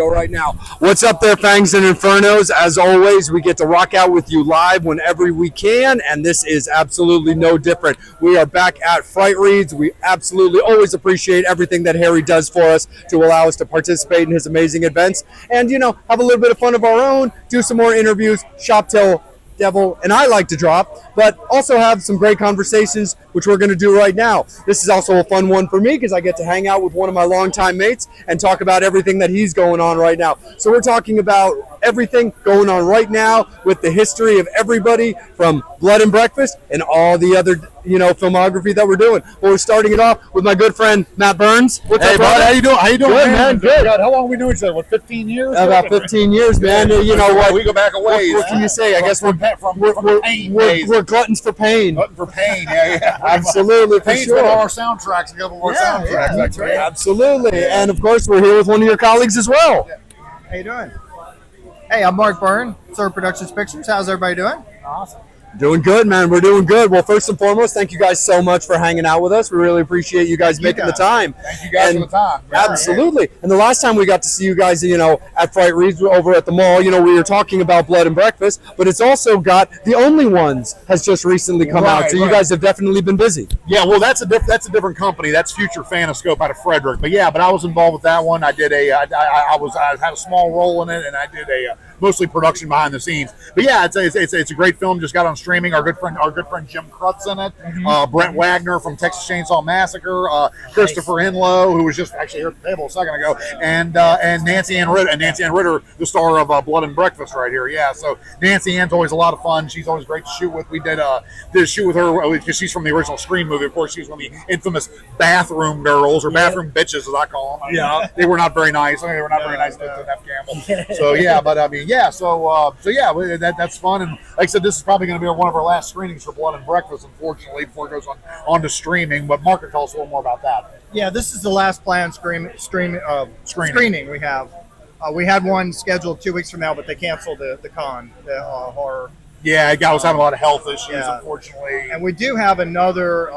go right now. What's up there, Fangs and Infernos? As always, we get to rock out with you live whenever we can, and this is absolutely no different. We are back at Frightreads. We absolutely always appreciate everything that Harry does for us to allow us to participate in his amazing events and, you know, have a little bit of fun of our own, do some more interviews, shop till Devil and I like to drop, but also have some great conversations, which we're going to do right now. This is also a fun one for me because I get to hang out with one of my longtime mates and talk about everything that he's going on right now. So we're talking about everything going on right now with the history of everybody from Blood and Breakfast and all the other, you know, filmography that we're doing. Well, we're starting it off with my good friend Matt Burns. What's up, bud? How you doing? How you doing, good, man? Good. God, how long have we known each other? What, 15 years? About 15 years, man. You know what? We go back a ways. What can you say? I guess we're gluttons for pain. Glutton for pain, yeah. Absolutely, for Pain's sure. been on our soundtracks, a couple more soundtracks. Yeah, That's right. Absolutely. And of course, we're here with one of your colleagues as well. How you doing? Hey, I'm Mark Byrne, Sword Productions Pictures. How's everybody doing? Awesome. Doing good, man. We're doing good. Well, first and foremost, thank you guys so much for hanging out with us. We really appreciate you guys making the time. Thank you guys for the time. Absolutely. And the last time we got to see you guys, you know, at Frightreads over at the mall, you know, we were talking about Blood and Breakfast, but it's also got The Only Ones has just recently come out. So you guys have definitely been busy. Yeah, well, that's a different company. That's Future Fanoscope out of Frederick. But yeah, but I was involved with that one. I did I had a small role in it, and I did mostly production behind the scenes. But yeah, it's a great film. Just got on streaming. Our good friend Jim Krutz in it. Brent Wagner from Texas Chainsaw Massacre. Christopher Henlow, who was just actually here at the table a second ago, and Nancy Ann Ritter, the star of Blood and Breakfast, right here. Yeah, so Nancy Ann's always a lot of fun. She's always great to shoot with. We did a shoot with her because she's from the original Scream movie. Of course, she's one of the infamous bathroom girls or bathroom bitches, as I call them. Yeah, they were not very nice. They were not very nice to Neff Campbell. So yeah, but I mean, yeah. So yeah, that's fun. And like I said, this is probably going to be one of our last screenings for Blood and Breakfast, unfortunately, before it goes on to streaming. But Mark can tell us a little more about that. Yeah, this is the last planned screening we have. We had one scheduled 2 weeks from now, but they canceled the con, the horror. Yeah, the guy was having a lot of health issues, unfortunately. And we do have another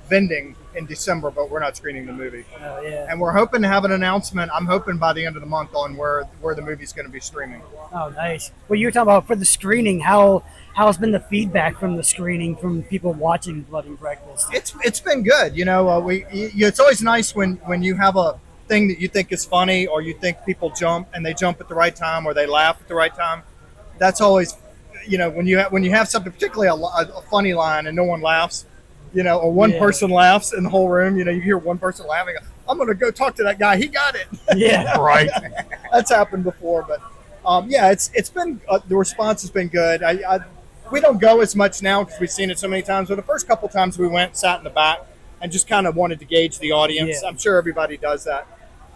vending in December, but we're not screening the movie. Oh, yeah. And we're hoping to have an announcement, I'm hoping by the end of the month, on where the movie's going to be streaming. Oh, nice. Well, you were talking about for the screening, how's been the feedback from the screening from people watching Blood and Breakfast? It's been good. You know, it's always nice when you have a thing that you think is funny, or you think people jump and they jump at the right time, or they laugh at the right time. That's always, you know, when you have something, particularly a funny line and no one laughs, you know, or one person laughs in the whole room. You know, you hear one person laughing. I'm going to go talk to that guy. He got it. Yeah, right. That's happened before, but yeah, it's been the response has been good. We don't go as much now because we've seen it so many times. But the first couple times we went, sat in the back, and just kind of wanted to gauge the audience. Yeah. I'm sure everybody does that.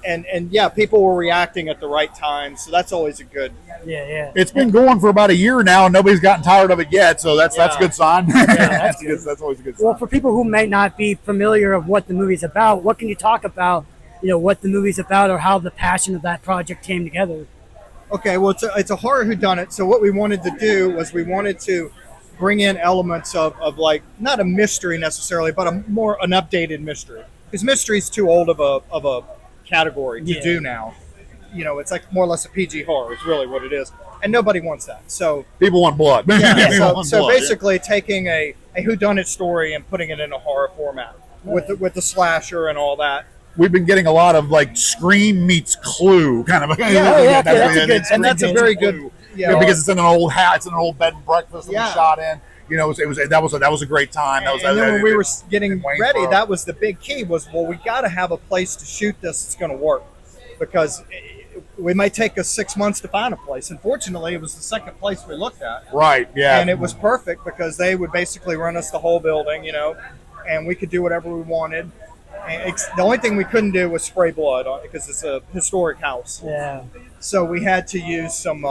And yeah, people were reacting at the right time, so that's always a good. Yeah. It's been going for about a year now, and nobody's gotten tired of it yet, so that's a good sign. Yeah, that's good. That's always a good sign. Well, for people who may not be familiar of what the movie's about, what can you talk about? You know, what the movie's about, or how the passion of that project came together. Okay, well, it's a horror whodunit. So what we wanted to do was we wanted to bring in elements of like not a mystery necessarily, but an updated mystery, because mystery is too old of a category to do now. You know, it's like more or less a PG horror is really what it is, and nobody wants that. So people want blood. Yeah, so basically taking a whodunit story and putting it in a horror format with the slasher and all that. We've been getting a lot of like Scream meets Clue kind of. That's a very good. Yeah, because it's in an old house, it's in an old bed and breakfast that we shot in. You know, that was a great time. And then when we were getting ready, that was the big key. We got to have a place to shoot this that's going to work, because we might take us 6 months to find a place. Unfortunately, it was the second place we looked at. Right. Yeah. And it was perfect because they would basically run us the whole building, you know, and we could do whatever we wanted. And the only thing we couldn't do was spray blood on it because it's a historic house. Yeah. So we had to use some.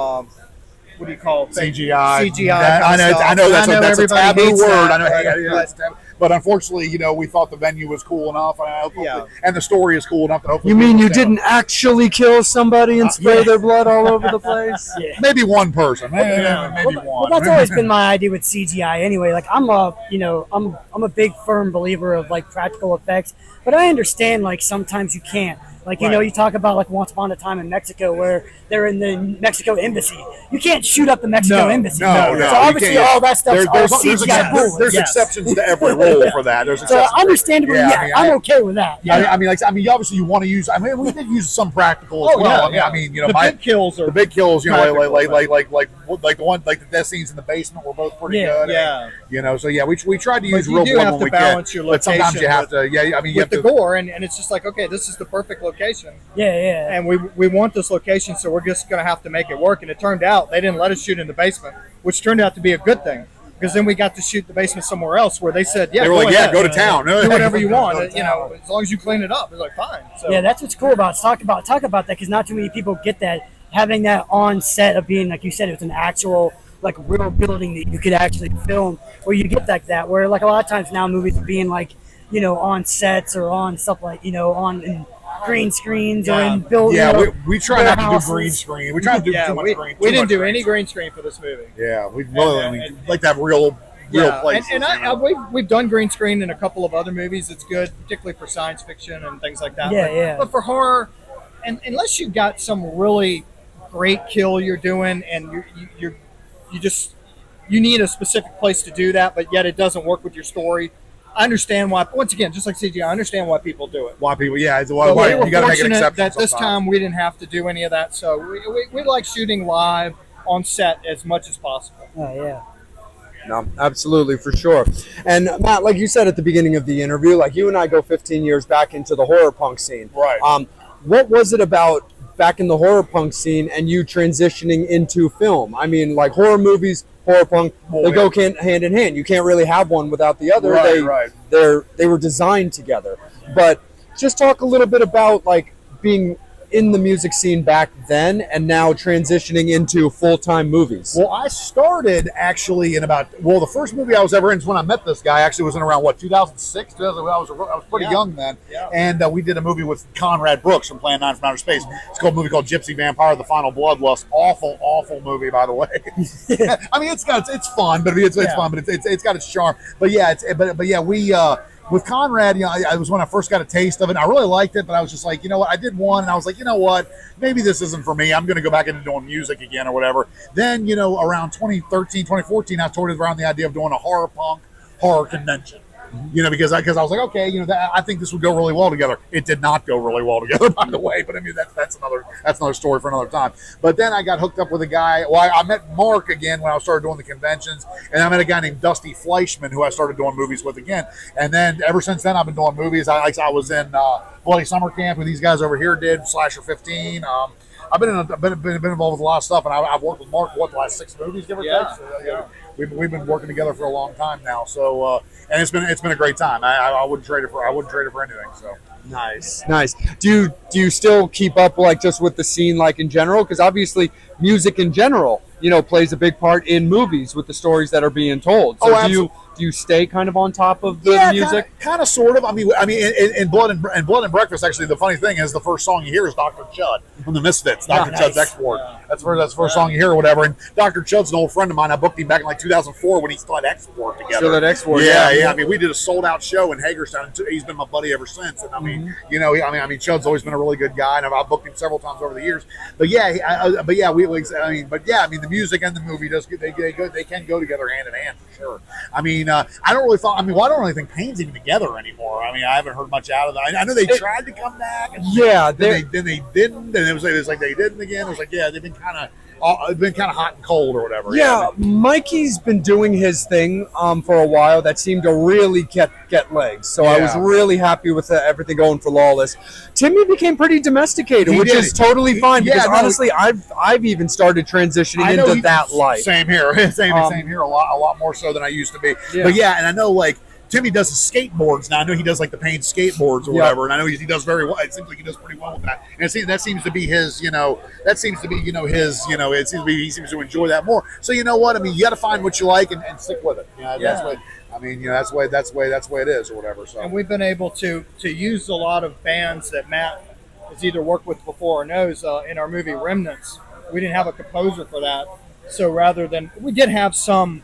What do you call it? CGI. CGI. I know that's a taboo word. That, but unfortunately, you know, we thought the venue was cool enough, and the story is cool enough. You mean you didn't actually kill somebody and spray their blood all over the place? Yeah. Maybe one person. Maybe one. Well, that's always been my idea with CGI. Anyway, like I'm a big firm believer of like practical effects, but I understand like sometimes you can't. Like, you know, you talk about like Once Upon a Time in Mexico where they're in the Mexico embassy. You can't shoot up the Mexico embassy. No, So obviously all that stuff's there's exceptions to every rule for that. There's so understandably, I'm okay with that. I mean, obviously you want to use. I mean, we did use some practical as well. I mean, you know, the big kills, you know, like the one, like the death scenes in the basement were both pretty good. Yeah. You know, so yeah, we tried to use But you real do blood have when to we balance can. your But sometimes you have location to. Yeah, I mean, you with have the to. gore, and it's just like, okay, this is the perfect location. Yeah. And we want this location, so we're just going to have to make it work. And it turned out they didn't let us shoot in the basement, which turned out to be a good thing, because then we got to shoot the basement somewhere else where they said, They were like, ahead, go to town, do whatever you want. You know, as long as you clean it up, it's like fine. So yeah, that's what's cool about it. Talk about that, because not too many people get that, having that on set of being, like you said, it's an actual like real building that you could actually film, where you get like that, where like a lot of times now movies are being like, you know, on sets or on stuff like, you know, on in green screens or in buildings. Yeah, we try not to do green screen. We try to do too much green. We didn't do any green screen for this movie. Yeah, we like to have real places. And we've done green screen in a couple of other movies. It's good, particularly for science fiction and things like that. But for horror, and unless you've got some really great kill you're doing, and you need a specific place to do that, but yet it doesn't work with your story. I understand why. Once again, just like CG, I understand why people do it. Why people? Yeah, it's We why were you got to make an fortunate exception. that this time we didn't have to do any of that, so we like shooting live on set as much as possible. Oh yeah. No, absolutely, for sure. And Matt, like you said at the beginning of the interview, like you and I go 15 years back into the horror punk scene. Right. What was it about back in the horror punk scene and you transitioning into film? I mean, like horror movies, horror punk, they go hand in hand. You can't really have one without the other. They were designed together. But just talk a little bit about like being in the music scene back then and now transitioning into full-time movies. Well, I started actually in the first movie I was ever in is when I met this guy. Actually, was in around 2006. I was pretty young then, and we did a movie with Conrad Brooks from Plan 9 from Outer Space. It's called a movie called Gypsy Vampire: The Final Bloodlust. Awful movie, by the way. I mean, it's fun, but it's fun, but it's got its charm. But yeah, we. With Conrad, you know, I was when I first got a taste of it. And I really liked it, but I was just like, you know what? I did one, and I was like, you know what? Maybe this isn't for me. I'm going to go back into doing music again or whatever. Then, you know, around 2013, 2014, I toyed around the idea of doing a horror convention. You know, because I was like, okay, you know, I think this would go really well together. It did not go really well together, by the way. But I mean, that's another story for another time. But then I got hooked up with a guy. Well, I met Mark again when I started doing the conventions, and I met a guy named Dusty Fleischman who I started doing movies with again. And then ever since then, I've been doing movies. I was in Bloody Summer Camp, who these guys over here did, Slasher 15. I've been involved with a lot of stuff, and I've worked with Mark the last 6 movies, give or take. So, we've been working together for a long time now. So and it's been a great time. I wouldn't trade it for anything. So nice. Do you still keep up like just with the scene like in general? Because obviously music in general, you know, plays a big part in movies with the stories that are being told. So do you stay kind of on top of the music? Kind of, sort of. I mean, in Blood and Breakfast, actually, the funny thing is the first song you hear is Dr. Chud from the Misfits, Dr. Chud's Export. That's the first song you hear or whatever. And Dr. Chud's an old friend of mine. I booked him back in like 2004 when he still had Export together. Still had Export. Yeah. I mean, we did a sold-out show in Hagerstown. He's been my buddy ever since. And I mean, you know, I mean, Chud's always been a really good guy, and I've booked him several times over the years. But I mean, the music and the movie they can go together hand in hand for sure. I mean, I don't really think Pain's even together anymore. I mean, I haven't heard much out of that. I know they tried to come back. And then they didn't, and it was like they didn't again. It was like, they've been kind of hot and cold or whatever. Yeah, Mikey's been doing his thing for a while that seemed to really get legs. So I was really happy with everything going for Lawless. Timmy became pretty domesticated, which is totally fine because honestly, I've even started transitioning into that life. Same here. Same here. A lot more so than I used to be. Yeah. But and I know like Timmy does his skateboards now. I know he does like the Pain skateboards or whatever, and I know he does very well. It seems like he does pretty well with that. And that seems to be his, he seems to enjoy that more. So you know what? I mean, you got to find what you like and stick with it. That's what. I mean, that's the way it is or whatever. So. And we've been able to use a lot of bands that Matt has either worked with before or knows in our movie Remnants. We didn't have a composer for that, so rather than we did have some,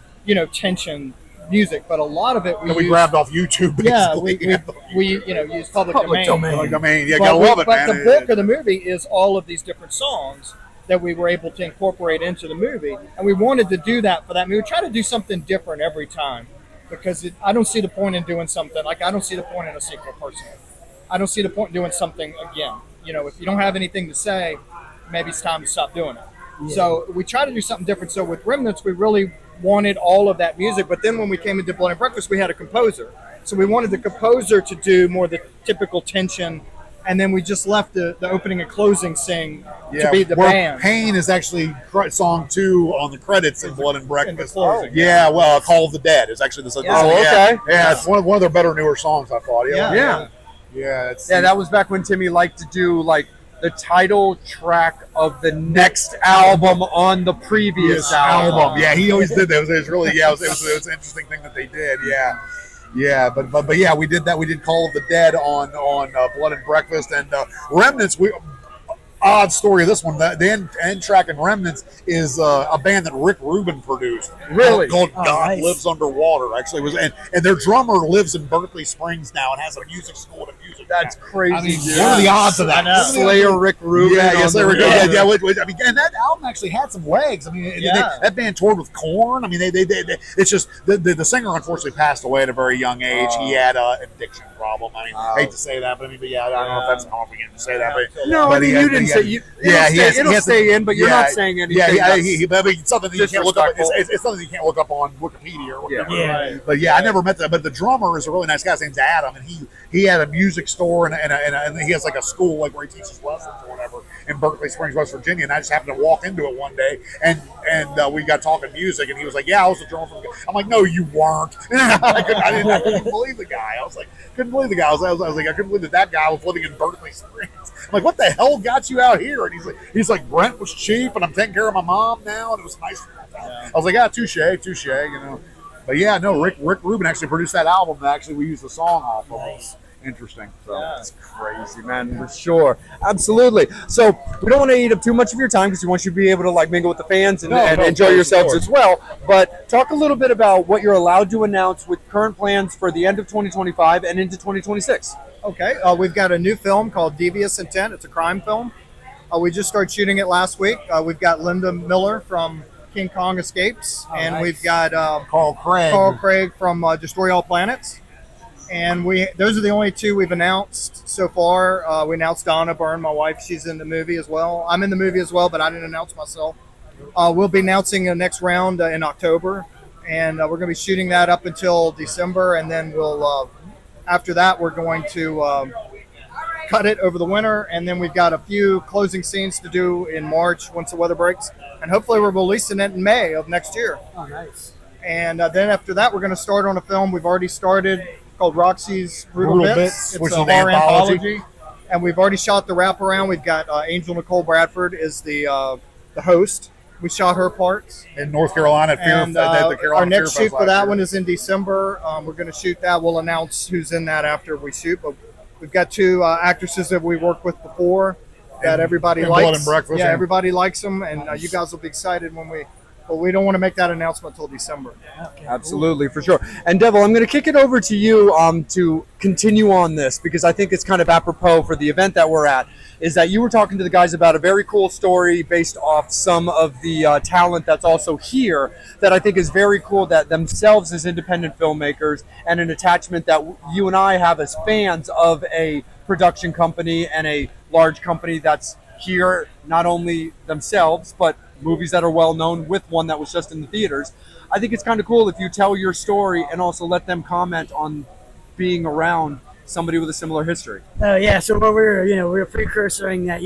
tension music, but a lot of it we grabbed off YouTube. Basically. Yeah, we use public domain. Public domain. Yeah, But gotta love it, but man. the bulk of the movie is all of these different songs that we were able to incorporate into the movie, and we wanted to do that for that movie. We try to do something different every time because I don't see the point in doing something like I don't see the point in a sequel personally. I don't see the point in doing something again. If you don't have anything to say, maybe it's time to stop doing it. Yeah. So we try to do something different. So with Remnants, we really wanted all of that music, but then when we came into Blood and Breakfast, we had a composer. So we wanted the composer to do more the typical tension, and then we just left the opening and closing to be the band. Pain is actually song 2 on the credits in Blood and Breakfast. Closing, yeah, well, Call of the Dead is actually the okay. Yeah, it's one of their better newer songs, I thought. Yeah. That was back when Timmy liked to do like the title track of the next album on the previous album. Yeah, he always did that. It was really it was an interesting thing that they did. Yeah, but yeah, we did that. We did Call of the Dead on Blood and Breakfast, and Remnants. Odd story of this one. The end track in Remnants is a band that Rick Rubin produced. Really? Called God Lives Underwater. Actually, and their drummer lives in Berkeley Springs now and has a music school and a music. That's crazy. I mean, what are the odds of that? Slayer Rick Rubin. Yeah. I mean, and that album actually had some legs. I mean, that band toured with Korn. I mean, they it's just the singer unfortunately passed away at a very young age. He had an addiction problem. I mean, I hate to say that, but I mean, I don't know if that's confident to say that. But no, I mean, you didn't say you. It'll stay in, but you're not saying anything. I mean, it's something that you can't look up. It's something you can't look up on Wikipedia or whatever. Yeah. But I never met that. But the drummer is a really nice guy. His name's Adam, and he had a music store and he has like a school like where he teaches lessons or whatever in Berkeley Springs, West Virginia. And I just happened to walk into it one day, and we got talking music, and he was like, "Yeah, I was the drummer from." I'm like, "No, you weren't." I couldn't believe the guy. I was like, couldn't believe the guy. I was like, I couldn't believe that guy was living in Berkeley Springs. I'm like, what the hell got you out here? And he's like, rent was cheap, and I'm taking care of my mom now, and it was nice. I was like, touche, But yeah, no, Rick Rubin actually produced that album that actually we used the song off of. Nice. Interesting. So that's crazy, man, for sure. Absolutely. So we don't want to eat up too much of your time because we want you to be able to like mingle with the fans and enjoy yourselves as well. But talk a little bit about what you're allowed to announce with current plans for the end of 2025 and into 2026. Okay. We've got a new film called Devious Intent. It's a crime film. We just started shooting it last week. We've got Linda Miller from King Kong Escapes, and we've got Carl Craig from Destroy All Planets. And those are the only two we've announced so far. We announced Donna Byrne, my wife. She's in the movie as well. I'm in the movie as well, but I didn't announce myself. We'll be announcing the next round in October, and we're going to be shooting that up until December, and then we'll after that we're going to cut it over the winter, and then we've got a few closing scenes to do in March once the weather breaks, and hopefully we're releasing it in May of next year. Oh, nice. And then after that, we're going to start on a film we've already started called Roxy's Brutal Bits. It's a horror anthology. And we've already shot the wraparound. We've got Angel Nicole Bradford is the host. We shot her parts. In North Carolina. Our next shoot for that one is in December. We're going to shoot that. We'll announce who's in that after we shoot. But we've got two actresses that we worked with before that everybody likes. Blood and Breakfast. Yeah, everybody likes them. And you guys will be excited when but we don't want to make that announcement until December. Okay, absolutely, for sure. And Devil, I'm going to kick it over to you to continue on this because I think it's kind of apropos for the event that we're at, is that you were talking to the guys about a very cool story based off some of the talent that's also here that I think is very cool, that themselves as independent filmmakers and an attachment that you and I have as fans of a production company and a large company that's here, not only themselves, but movies that are well known with one that was just in the theaters. I think it's kind of cool if you tell your story and also let them comment on being around somebody with a similar history. Yeah, so what we're precursoring that,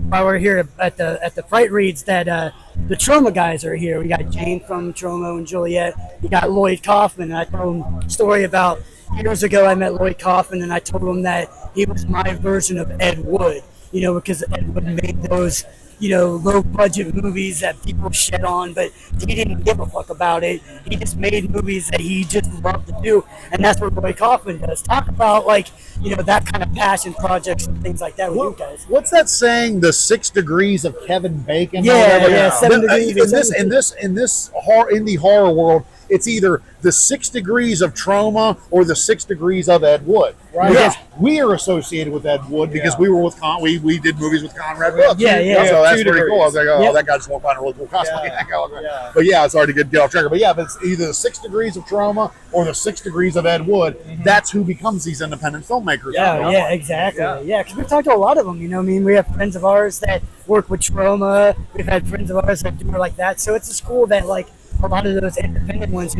while we're here at the Frightreads, that the Trauma guys are here. We got Jane from Trauma and Juliet. We got Lloyd Kaufman. And I told him a story about years ago I met Lloyd Kaufman, and I told him that he was my version of Ed Wood, because Ed Wood made those low budget movies that people shit on, but he didn't give a fuck about it. He just made movies that he just loved to do, and that's what Roy Kaufman does. Talk about that kind of passion projects and things like that with you guys. What's that saying? The 6 degrees of Kevin Bacon. Yeah, 7 degrees. In this indie horror world, it's either the 6 degrees of Trauma or the 6 degrees of Ed Wood. Right. Because we are associated with Ed Wood because we were with we did movies with Conrad Brooks. Yeah. So that's 2 pretty cool. I was like, oh, Yep. that guy just walked by in a really cool costume. Yeah. But yeah, it's hard to get off track. But yeah, but it's either the 6 degrees of Trauma or the 6 degrees of Ed Wood. That's who becomes these independent filmmakers. Yeah, exactly. Yeah, because we've talked to a lot of them. I mean, we have friends of ours that work with Trauma. We've had friends of ours that do more like that. So it's just cool that like a lot of those independent ones,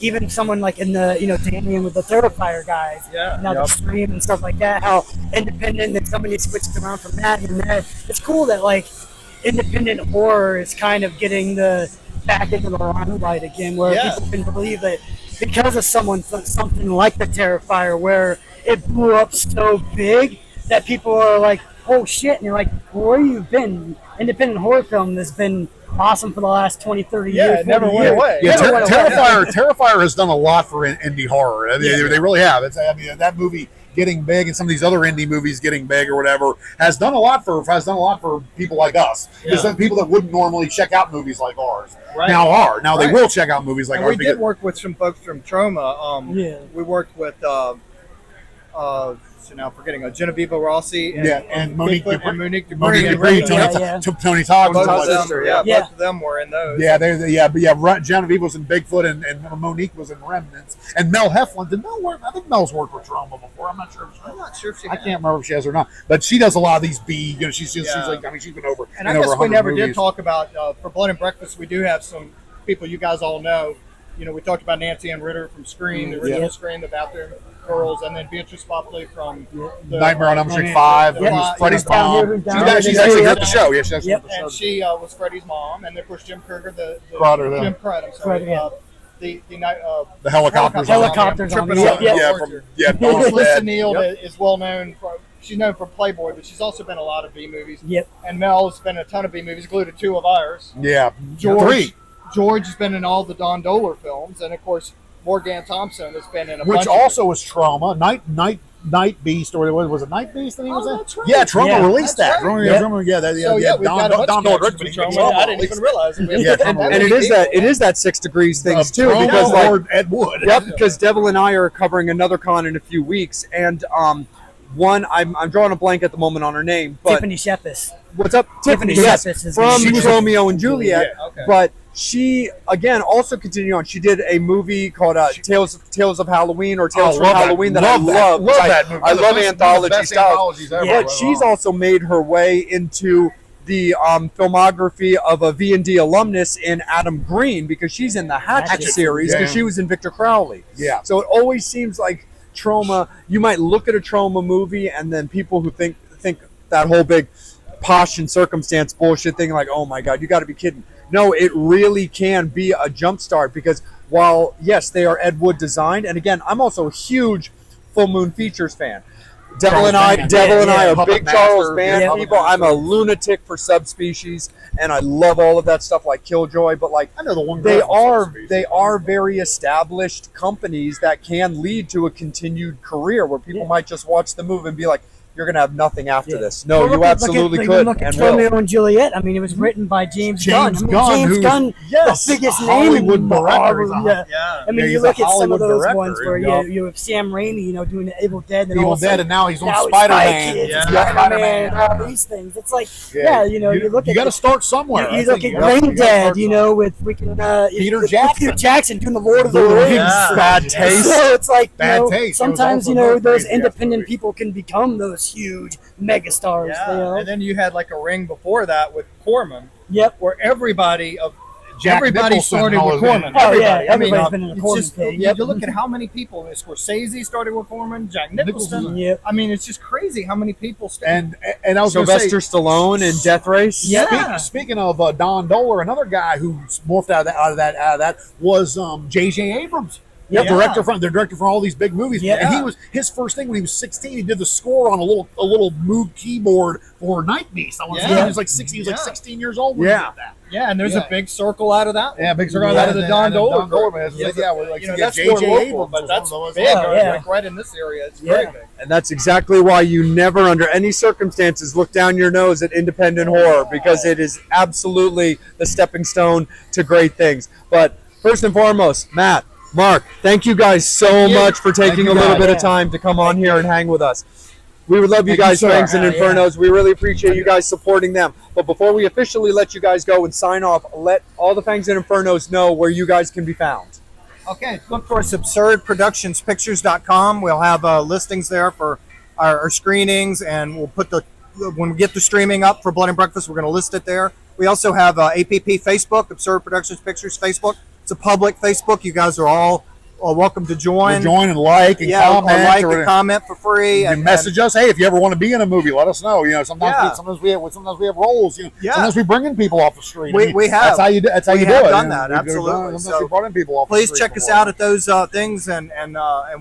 even someone like in the, Damien with the Terrifier guys, now the Stream and stuff like that, how independent that somebody switched around from that and that. It's cool that like independent horror is kind of getting back into the limelight again, where people can believe that because of something like the Terrifier, where it blew up so big that people are like, oh shit, and you're like, where you been? Independent horror film has been awesome for the last 20, 30 years. Yeah, it never went away. Yeah, Never went away. Terrifier has done a lot for indie horror. I mean, they really have. That movie getting big and some of these other indie movies getting big or whatever has done a lot for people like us. Because some people that wouldn't normally check out movies like ours now are. Now they will check out movies like ours. We did work with some folks from Trauma. We worked with so now I'm forgetting Genevieve Rossi and Monique Bigfoot and Monique Dupree, Dupree. Tony Todd. Both of them were in those. Genevieve was in Bigfoot and Monique was in Remnants. And Mel Heflin, I think Mel's worked with Trauma before. I'm not sure if she I can't remember if she has or not. But she does a lot of these she's like, she's been over. And I guess we never did talk about for Blood and Breakfast. We do have some people you guys all know. We talked about Nancy Ann Ritter from Scream, the original Scream, the Bathroom Girls, and then Beatrice Popley from the Nightmare on Elm Street 5. Who was Freddy's mom. She's actually got the show. Yeah, she's actually got the show. And she was Freddy's mom, and then of course Jim Kruger, Jim Crud. I'm sorry. The helicopters. Tripping Melissa Neal is well known for. She's known for Playboy, but she's also been in a lot of B movies. Yep. And Mel's been in a ton of B movies, including 2 of ours. Yeah. George has been in all the Don Dohler films, and of course Morgan Thompson has been in a bunch. Which also was Trauma. Night Beast, or was it Night Beast that he was in? That's right. Yeah, Trauma released that. Right. We've got a bunch of connections with Trauma. I didn't even realize it. And it is that 6 degrees things too, because like Ed Wood. Yep, because Devil and I are covering another con in a few weeks, and one I'm drawing a blank at the moment on her name, but Tiffany Shepis. What's up, Tiffany? Yes, from Romeo and Juliet. Yeah, okay. But she again also continued on. She did a movie called Tales of Halloween or Tales from Halloween that I love. Love that movie. I love anthology style. But she's also made her way into the filmography of a V&D alumnus in Adam Green, because she's in the Hatchet series, because she was in Victor Crowley. Yeah. So it always seems like Trauma, you might look at a Trauma movie and then people who think that whole big posh and circumstance bullshit thing, like, oh my God, you got to be kidding. No, it really can be a jumpstart, because while, yes, they are Ed Wood designed, and again, I'm also a huge Full Moon Features fan. Devil and I are big Charles Band people. I'm a lunatic for Subspecies, and I love all of that stuff like Killjoy. But like, I know the one. They are very established companies that can lead to a continued career where people might just watch the movie and be like, you're going to have nothing after this. No, you absolutely could. Look at Romeo and Juliet. I mean, it was written by James Gunn. James Gunn, the biggest name in director. I mean, you look at some of those ones where you have Sam Raimi, doing the Evil Dead, and and now he's on Spider-Man. Spider-Man, all these things. It's like, you look at. You got to start somewhere. You look at Brain Dead, with freaking Peter Jackson doing the Lord of the Rings. Bad taste. So it's like, bad taste. Sometimes those independent people can become those huge megastars. Yeah. And then you had like a ring before that with Corman. Yep. Where everybody Nicholson started with Corman. Everybody's been in a Corman thing. You look at how many people. Scorsese started with Corman. Jack Nicholson. Yep. I mean, it's just crazy how many people. And I was Sylvester Stallone in Death Race. Yeah. Speaking of Don Dohler, another guy who morphed out of that was J.J. Abrams. The director for all these big movies. Yeah. And he was his first thing when he was 16. He did the score on a little Moog keyboard for Night Beast. He was like 16. He was like 16 years old when he did that. Yeah, and there's a big circle out of that. Yeah, big circle out of the Don Dohler. That's more local, but that's big. Like right in this area, it's very big. And that's exactly why you never, under any circumstances, look down your nose at independent horror, because it is absolutely the stepping stone to great things. But first and foremost, Matt, Mark, thank you guys so much for taking a little bit of time to come on here and hang with us. We would love you guys, Fangs and Infernos. We really appreciate you guys supporting them. But before we officially let you guys go and sign off, let all the Fangs and Infernos know where you guys can be found. Okay, look for us, absurdproductionspictures.com. We'll have listings there for our screenings, and we'll put when we get the streaming up for Blood and Breakfast, we're going to list it there. We also have APP Facebook, Absurd Productions Pictures Facebook. It's a public Facebook. You guys are all welcome to join. Join and like and comment. Or comment for free. And message us. Hey, if you ever want to be in a movie, let us know. You know, sometimes we have roles. You know, sometimes we bring in people off the street. We have. That's how you do. That's how you do it. We have done that. Absolutely. So brought in people off. Please check us out at those things, and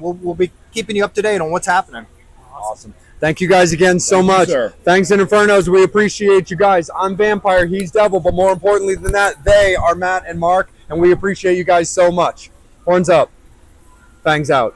we'll be keeping you up to date on what's happening. Awesome. Thank you guys again so much. Thanks and Infernos. We appreciate you guys. I'm Vampire. He's Devil. But more importantly than that, they are Matt and Mark, and we appreciate you guys so much. Horns up. Fangs out.